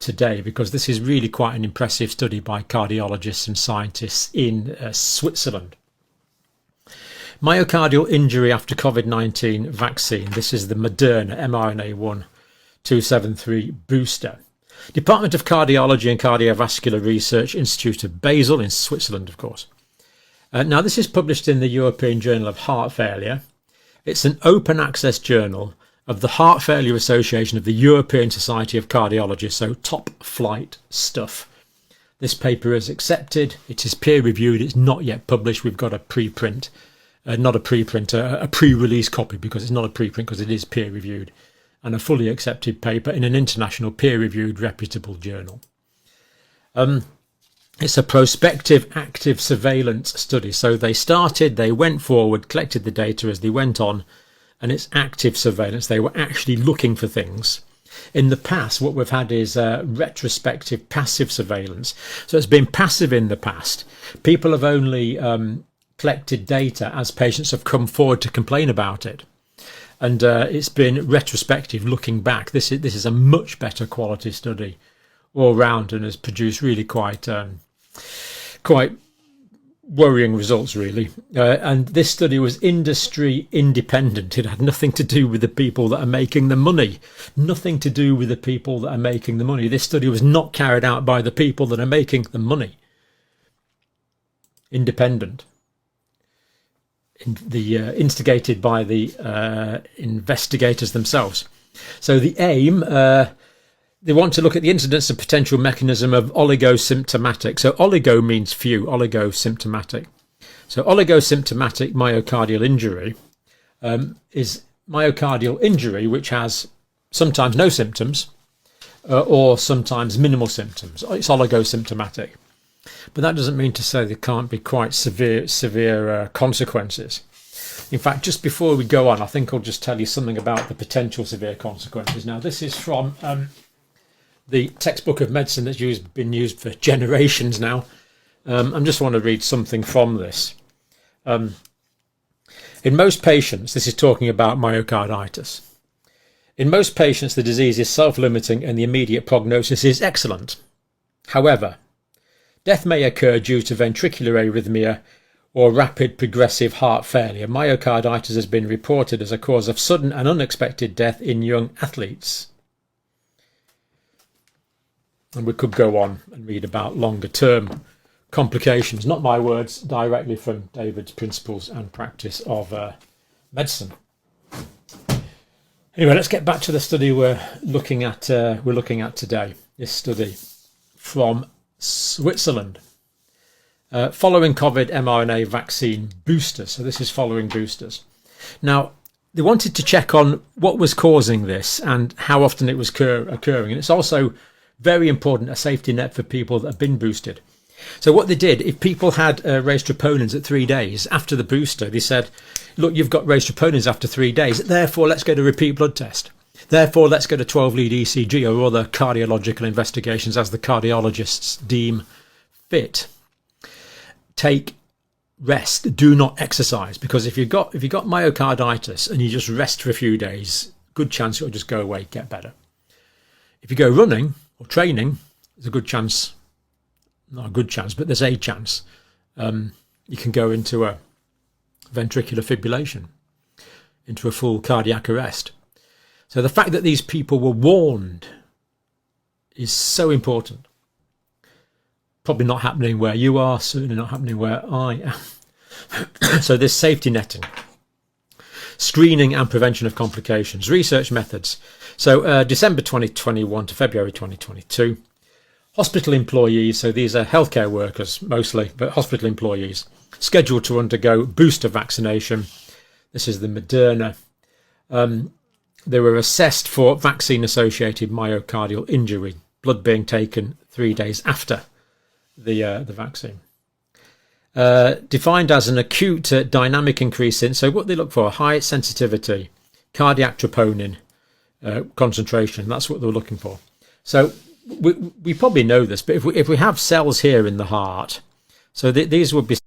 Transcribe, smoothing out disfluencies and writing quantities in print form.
today, because this is really quite an impressive study by cardiologists and scientists in Switzerland. Myocardial injury after COVID-19 vaccine. This is the Moderna mRNA 1273 booster. Department of Cardiology and Cardiovascular Research Institute of Basel in Switzerland, of course. Now, this is published in the European Journal of Heart Failure. It's an open access journal of the Heart Failure Association of the European Society of Cardiology, so top flight stuff. This paper is accepted. It is peer reviewed. It's not yet published. We've got a preprint, not a preprint, a pre-release copy, because it's not a preprint because it is peer reviewed, and a fully accepted paper in an international peer reviewed reputable journal. It's a prospective active surveillance study. So they went forward, collected the data as they went on, and it's active surveillance. They were actually looking for things. In the past, what we've had is retrospective passive surveillance. So it's been passive in the past. People have only collected data as patients have come forward to complain about it. And it's been retrospective, looking back. This is a much better quality study all round, and has produced really quite worrying results, really. And this study was industry independent. It had nothing to do with the people that are making the money. Nothing to do with the people that are making the money. This study was not carried out by the people that are making the money. Independent. Instigated by the investigators themselves. So the aim, they want to look at the incidence and potential mechanism of oligosymptomatic. So oligo means few, oligosymptomatic. So oligosymptomatic myocardial injury is myocardial injury which has sometimes no symptoms or sometimes minimal symptoms. It's oligosymptomatic. But that doesn't mean to say there can't be quite severe consequences. In fact, just before we go on, I think I'll just tell you something about the potential severe consequences. Now, this is from the textbook of medicine that's been used for generations now. I just want to read something from this. In most patients, this is talking about myocarditis. In most patients, the disease is self-limiting and the immediate prognosis is excellent. However, death may occur due to ventricular arrhythmia or rapid progressive heart failure. Myocarditis has been reported as a cause of sudden and unexpected death in young athletes. And we could go on and read about longer term complications. Not my words, directly from David's Principles and Practice of Medicine. Anyway, let's get back to the study we're looking at today. This study from Switzerland. Following COVID mRNA vaccine boosters. So this is following boosters. Now, they wanted to check on what was causing this and how often it was occurring. And it's also very important, a safety net for people that have been boosted. So what they did, if people had raised troponins at 3 days after the booster, they said, look, you've got raised troponins after 3 days, therefore let's get a repeat blood test. Therefore, let's get a 12-lead ECG or other cardiological investigations as the cardiologists deem fit. Take rest, do not exercise, because if you've got myocarditis and you just rest for a few days, good chance it'll just go away, get better. If you go running or training, there's a good chance, not a good chance, but there's a chance you can go into a ventricular fibrillation, into a full cardiac arrest. So the fact that these people were warned is so important. Probably not happening where you are, certainly not happening where I am. So this safety netting, screening and prevention of complications, research methods. So December 2021 to February 2022, hospital employees, so these are healthcare workers mostly, but hospital employees, scheduled to undergo booster vaccination. This is the Moderna. They were assessed for vaccine-associated myocardial injury, blood being taken 3 days after the vaccine. Defined as an acute dynamic increase in, so what they look for, high sensitivity, cardiac troponin concentration, that's what they were looking for. So we probably know this, but if we have cells here in the heart, so these would be